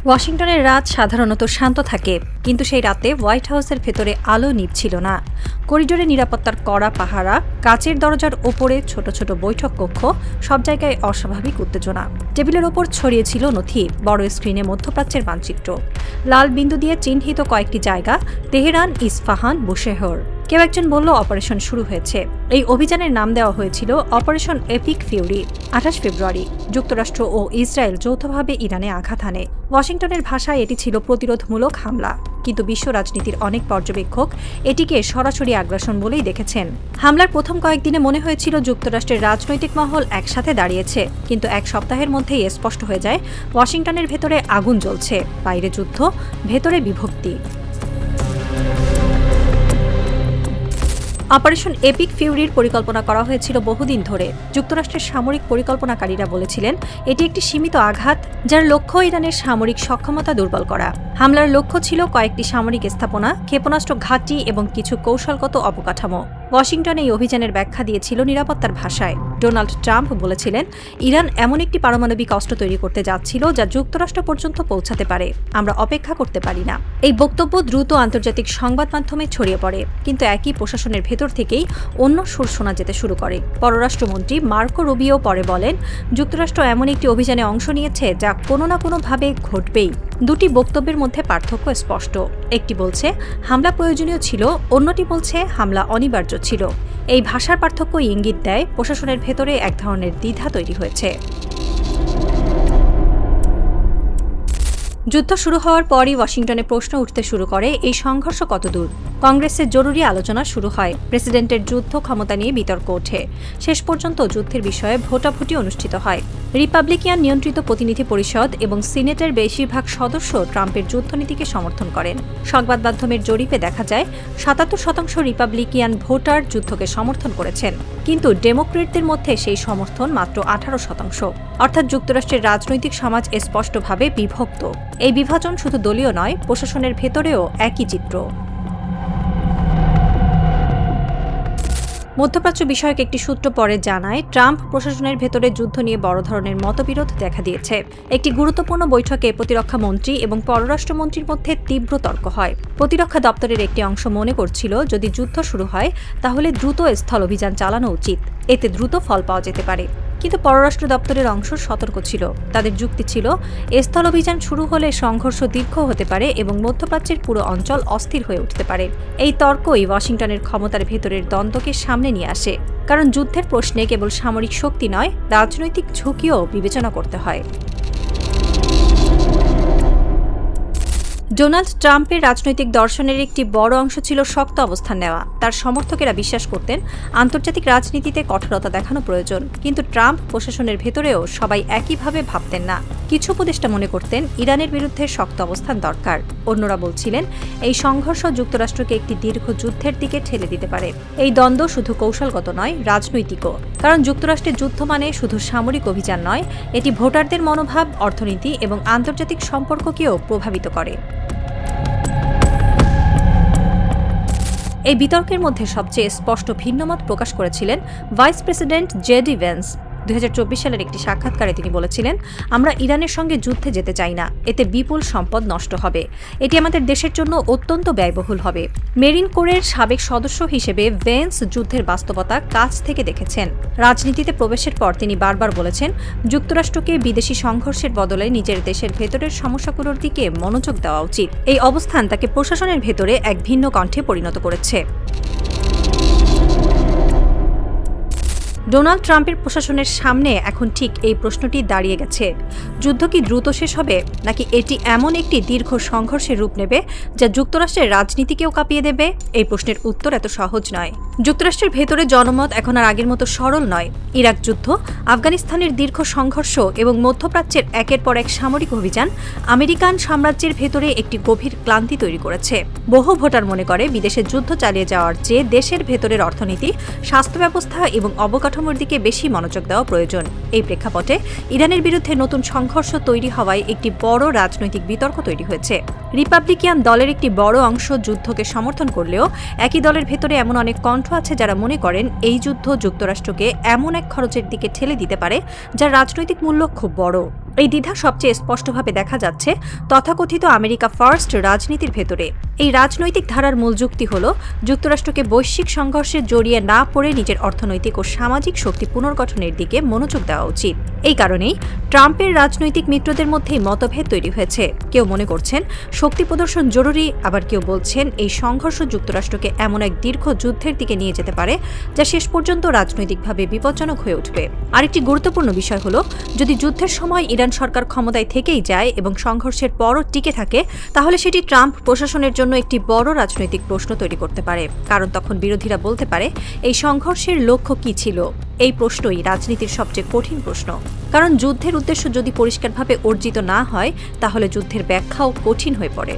ওয়াশিংটনের রাত সাধারণত শান্ত থাকে, কিন্তু সেই রাতে হোয়াইট হাউসের ভেতরে আলো নিভছিল না। করিডোরে নিরাপত্তার কড়া পাহারা, কাচের দরজার ওপরে ছোট ছোট বৈঠক কক্ষ, সব জায়গায় অস্বাভাবিক উত্তেজনা। টেবিলের ওপর ছড়িয়েছিল নথি, বড় স্ক্রিনে মধ্যপ্রাচ্যের মানচিত্র, লাল বিন্দু দিয়ে চিহ্নিত কয়েকটি জায়গা, তেহরান, ইস্পাহান, বুশেহর। কেউ একজন বলল অপারেশন শুরু হয়েছে। এই অভিযানের নাম দেওয়া হয়েছিল অপারেশন এপিক ফিউরি। 28 ফেব্রুয়ারি যুক্তরাষ্ট্র ও ইসরায়েল যৌথভাবে ইরানে আঘাত হানে। ওয়াশিংটনের ভাষায় এটি ছিল প্রতিরোধমূলক হামলা, কিন্তু বিশ্ব রাজনীতির অনেক পর্যবেক্ষক এটিকে সরাসরি আগ্রাসন বলেই দেখেছেন। হামলার প্রথম কয়েকদিনে মনে হয়েছিল যুক্তরাষ্ট্রের রাজনৈতিক মহল একসাথে দাঁড়িয়েছে, কিন্তু এক সপ্তাহের মধ্যেই স্পষ্ট হয়ে যায় ওয়াশিংটনের ভেতরে আগুন জ্বলছে, বাইরে যুদ্ধ, ভেতরে বিভক্তি। অপারেশন এপিক ফিউরির পরিকল্পনা করা হয়েছিল বহুদিন ধরে। যুক্তরাষ্ট্রের সামরিক পরিকল্পনাকারীরা বলেছিলেন এটি একটি সীমিত আঘাত, যার লক্ষ্য ইরানের সামরিক সক্ষমতা দুর্বল করা। হামলার লক্ষ্য ছিল কয়েকটি সামরিক স্থাপনা, ক্ষেপণাস্ত্র ঘাঁটি এবং কিছু কৌশলগত অবকাঠামো। ওয়াশিংটন এই অভিযানের ব্যাখ্যা দিয়েছিল নিরাপত্তার ভাষায়। ডোনাল্ড ট্রাম্প বলেছিলেন ইরান এমন একটি পারমাণবিক অস্ত্র তৈরি করতে যাচ্ছিল যা যুক্তরাষ্ট্র পর্যন্ত পৌঁছাতে পারে, আমরা অপেক্ষা করতে পারি না। এই বক্তব্য দ্রুত আন্তর্জাতিক সংবাদ মাধ্যমে ছড়িয়ে পড়ে, কিন্তু একই প্রশাসনের ভেতর থেকেই অন্য সুর শোনা যেতে শুরু করে। পররাষ্ট্রমন্ত্রী মার্কো রুবিও পরে বলেন যুক্তরাষ্ট্র এমন একটি অভিযানে অংশ নিয়েছে যা কোনো না কোনোভাবে ঘটবেই। দুটি বক্তব্যের মধ্যে পার্থক্য স্পষ্ট। একটি বলছে হামলা প্রয়োজনীয় ছিল, অন্যটি বলছে হামলা অনিবার্য ছিল। এই ভাষার পার্থক্য ইঙ্গিত দেয় প্রশাসনের ভেতরে এক ধরনের দ্বিধা তৈরি হয়েছে। যুদ্ধ শুরু হওয়ার পরই ওয়াশিংটনে প্রশ্ন উঠতে শুরু করে এই সংঘর্ষ কতদূর। কংগ্রেসের জরুরি আলোচনা শুরু হয়, প্রেসিডেন্টের যুদ্ধ ক্ষমতা নিয়ে বিতর্ক ওঠে। শেষ পর্যন্ত যুদ্ধের বিষয়ে ভোটাভুটি অনুষ্ঠিত হয়। রিপাবলিকান নিয়ন্ত্রিত প্রতিনিধি পরিষদ এবং সিনেটের বেশিরভাগ সদস্য ট্রাম্পের যুদ্ধনীতিকে সমর্থন করেন। সংবাদ মাধ্যমের জরিপে দেখা যায় ৭৭% রিপাবলিকান ভোটার যুদ্ধকে সমর্থন করেছেন, কিন্তু ডেমোক্রেটদের মধ্যে সেই সমর্থন মাত্র 18%। অর্থাৎ যুক্তরাষ্ট্রের রাজনৈতিক সমাজ স্পষ্টভাবে বিভক্ত। এই বিভাজন শুধু দলীয় নয়, প্রশাসনের ভেতরেও একই চিত্র। মধ্যপ্রাচ্য বিষয়ক একটি সূত্র পরে জানায় ট্রাম্প প্রশাসনের ভেতরে যুদ্ধ নিয়ে বড় ধরনের মতবিরোধ দেখা দিয়েছে। একটি গুরুত্বপূর্ণ বৈঠকে প্রতিরক্ষা মন্ত্রী এবং পররাষ্ট্রমন্ত্রীর মধ্যে তীব্র তর্ক হয়। প্রতিরক্ষা দপ্তরের একটি অংশ মনে করছিল যদি যুদ্ধ শুরু হয় তাহলে দ্রুত স্থল অভিযান চালানো উচিত, এতে দ্রুত ফল পাওয়া যেতে পারে। কিন্তু পররাষ্ট্র দপ্তরের অংশ সতর্ক ছিল। তাদের যুক্তি ছিল স্থল অভিযান শুরু হলে সংঘর্ষ দীর্ঘ হতে পারে এবং মধ্যপ্রাচ্যের পুরো অঞ্চল অস্থির হয়ে উঠতে পারে। এই তর্কই ওয়াশিংটনের ক্ষমতার ভেতরের দ্বন্দ্বকে সামনে নিয়ে আসে, কারণ যুদ্ধের প্রশ্নে কেবল সামরিক শক্তি নয়, রাজনৈতিক ঝুঁকিও বিবেচনা করতে হয়। ডোনাল্ড ট্রাম্পের রাজনৈতিক দর্শনের একটি বড় অংশ ছিল শক্ত অবস্থান নেওয়া। তার সমর্থকেরা বিশ্বাস করতেন আন্তর্জাতিক রাজনীতিতে কঠোরতা দেখানো প্রয়োজন, কিন্তু ট্রাম্প প্রশাসনের ভেতরেও সবাই একইভাবে ভাবতেন না। কিছু উপদেষ্টা মনে করতেন ইরানের বিরুদ্ধে শক্ত অবস্থান দরকার, অন্যরা বলছিলেন এই সংঘর্ষ যুক্তরাষ্ট্রকে একটি দীর্ঘ যুদ্ধের দিকে ঠেলে দিতে পারে। এই দ্বন্দ্ব শুধু কৌশলগত নয়, রাজনৈতিকও, কারণ যুক্তরাষ্ট্রের যুদ্ধ মানে শুধু সামরিক অভিযান নয়, এটি ভোটারদের মনোভাব, অর্থনীতি এবং আন্তর্জাতিক সম্পর্ককেও প্রভাবিত করে। এই বিতর্কের মধ্যে সবচেয়ে স্পষ্ট ভিন্নমত প্রকাশ করেছিলেন ভাইস প্রেসিডেন্ট জেডি ভ্যান্স। 2024 সালের একটি সাক্ষাৎকারে তিনি বলেছিলেন আমরা ইরানের সঙ্গে যুদ্ধে যেতে চাই না, এতে বিপুল সম্পদ নষ্ট হবে, এটি আমাদের দেশের জন্য অত্যন্ত ব্যয়বহুল হবে। মেরিন কোরের সাবেক সদস্য হিসেবে ভ্যান্স যুদ্ধের বাস্তবতা কাছ থেকে দেখেছেন। রাজনীতিতে প্রবেশের পর তিনি বারবার বলেছেন যুক্তরাষ্ট্রকে বিদেশি সংঘর্ষের বদলে নিজের দেশের ভেতরের সমস্যাগুলোর দিকে মনোযোগ দেওয়া উচিত। এই অবস্থান তাকে প্রশাসনের ভেতরে এক ভিন্ন কণ্ঠে পরিণত করেছে। ডোনাল্ড ট্রাম্পের প্রশাসনের সামনে এখন ঠিক এই প্রশ্নটি দাঁড়িয়ে গেছে, যুদ্ধ কি দ্রুত শেষ হবে, নাকি এটি এমন একটি দীর্ঘ সংঘর্ষের রূপ নেবে যা যুক্তরাষ্ট্রের রাজনীতিকেও কাঁপিয়ে দেবে? এই প্রশ্নের উত্তর এত সহজ নয়। যুক্তরাষ্ট্রের ভেতরে জনমত এখন আর আগের মতো সরল নয়। ইরাক যুদ্ধ, আফগানিস্তানের দীর্ঘ সংঘর্ষ এবং মধ্যপ্রাচ্যের একের পর এক সামরিক অভিযান আমেরিকান সাম্রাজ্যের ভেতরে একটি গভীর ক্লান্তি তৈরি করেছে। বহু ভোটার মনে করে বিদেশে যুদ্ধ চালিয়ে যাওয়ার চেয়ে দেশের ভেতরের অর্থনীতি, স্বাস্থ্য ব্যবস্থা এবং অবকাঠামোর দিকে বেশি মনোযোগ দেওয়া প্রয়োজন। এই প্রেক্ষাপটে ইরানের বিরুদ্ধে নতুন সংঘর্ষ তৈরি হওয়ায় একটি বড় রাজনৈতিক বিতর্ক তৈরি হয়েছে। রিপাবলিকান দলের একটি বড় অংশ যুদ্ধকে সমর্থন করলেও একই দলের ভেতরে এমন অনেক কণ্ঠ আছে যারা মনে করেন এই যুদ্ধ যুক্তরাষ্ট্রকে এমন এক খরচের দিকে ঠেলে দিতে পারে যার রাজনৈতিক মূল্য খুব বড়। এই দ্বিধা সবচেয়ে স্পষ্টভাবে দেখা যাচ্ছে তথাকথিত আমেরিকা ফার্স্ট রাজনীতির ভেতরে। এই রাজনৈতিক ধারার মূল যুক্তি হল যুক্তরাষ্ট্রকে বৈশ্বিক সংঘর্ষে জড়িয়ে না পড়ে নিজের অর্থনৈতিক ও সামাজিক শক্তি পুনর্গঠনের দিকে মনোযোগ দেওয়া উচিত। এই কারণেই ট্রাম্পের রাজনৈতিক মিত্রদের মধ্যেই মতভেদ তৈরি হয়েছে। কেউ মনে করছেন শক্তি প্রদর্শন জরুরি, আবার কেউ বলছেন এই সংঘর্ষ যুক্তরাষ্ট্রকে এমন এক দীর্ঘ যুদ্ধের দিকে নিয়ে যেতে পারে যা শেষ পর্যন্ত রাজনৈতিকভাবে বিপজ্জনক হয়ে উঠবে। আরেকটি গুরুত্বপূর্ণ বিষয় হল যদি যুদ্ধের সময় ইরান সরকার ক্ষমতায় থেকেই যায় এবং সংঘর্ষের পরও টিকে থাকে, তাহলে সেটি ট্রাম্প প্রশাসনের জন্য একটি বড় রাজনৈতিক প্রশ্ন তৈরি করতে পারে। কারণ তখন বিরোধীরা বলতে পারে এই সংঘর্ষের লক্ষ্য কী ছিল। এই প্রশ্নই রাজনীতির সবচেয়ে কঠিন প্রশ্ন, কারণ যুদ্ধের উদ্দেশ্য যদি পরিষ্কারভাবে অর্জিত না হয় তাহলে যুদ্ধের ব্যাখ্যাও কঠিন হয়ে পড়ে।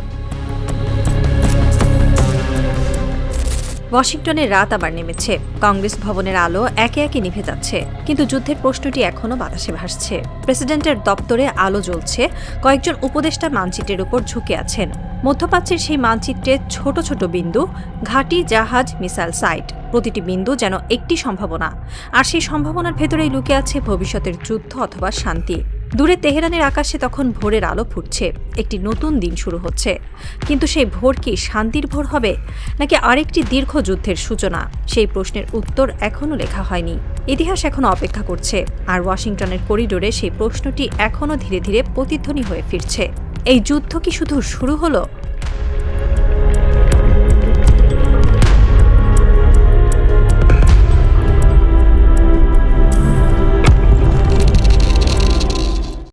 ওয়াশিংটনের রাত আবার নেমেছে। কংগ্রেস ভবনের আলো একে একে নিভে যাচ্ছে, কিন্তু যুদ্ধের প্রশ্নটি এখনও বাতাসে ভাসছে। প্রেসিডেন্টের দপ্তরে আলো জ্বলছে, কয়েকজন উপদেষ্টা মানচিত্রের উপর ঝুঁকে আছেন। মধ্যপ্রাচ্যের সেই মানচিত্রে ছোট ছোট বিন্দু, ঘাঁটি, জাহাজ, মিসাইল সাইট, প্রতিটি বিন্দু যেন একটি সম্ভাবনা, আর সেই সম্ভাবনার ভেতরেই লুকিয়ে আছে ভবিষ্যতের যুদ্ধ অথবা শান্তি। দূরে তেহরানের আকাশে তখন ভোরের আলো ফুটছে, একটি নতুন দিন শুরু হচ্ছে। কিন্তু সেই ভোর কি শান্তির ভোর হবে, নাকি আরেকটি দীর্ঘ যুদ্ধের সূচনা? সেই প্রশ্নের উত্তর এখনও লেখা হয়নি। ইতিহাস এখনও অপেক্ষা করছে, আর ওয়াশিংটনের করিডোরে সেই প্রশ্নটি এখনও ধীরে ধীরে প্রতিধ্বনি হয়ে ফিরছে। এই যুদ্ধ কি শুধু শুরু হলো,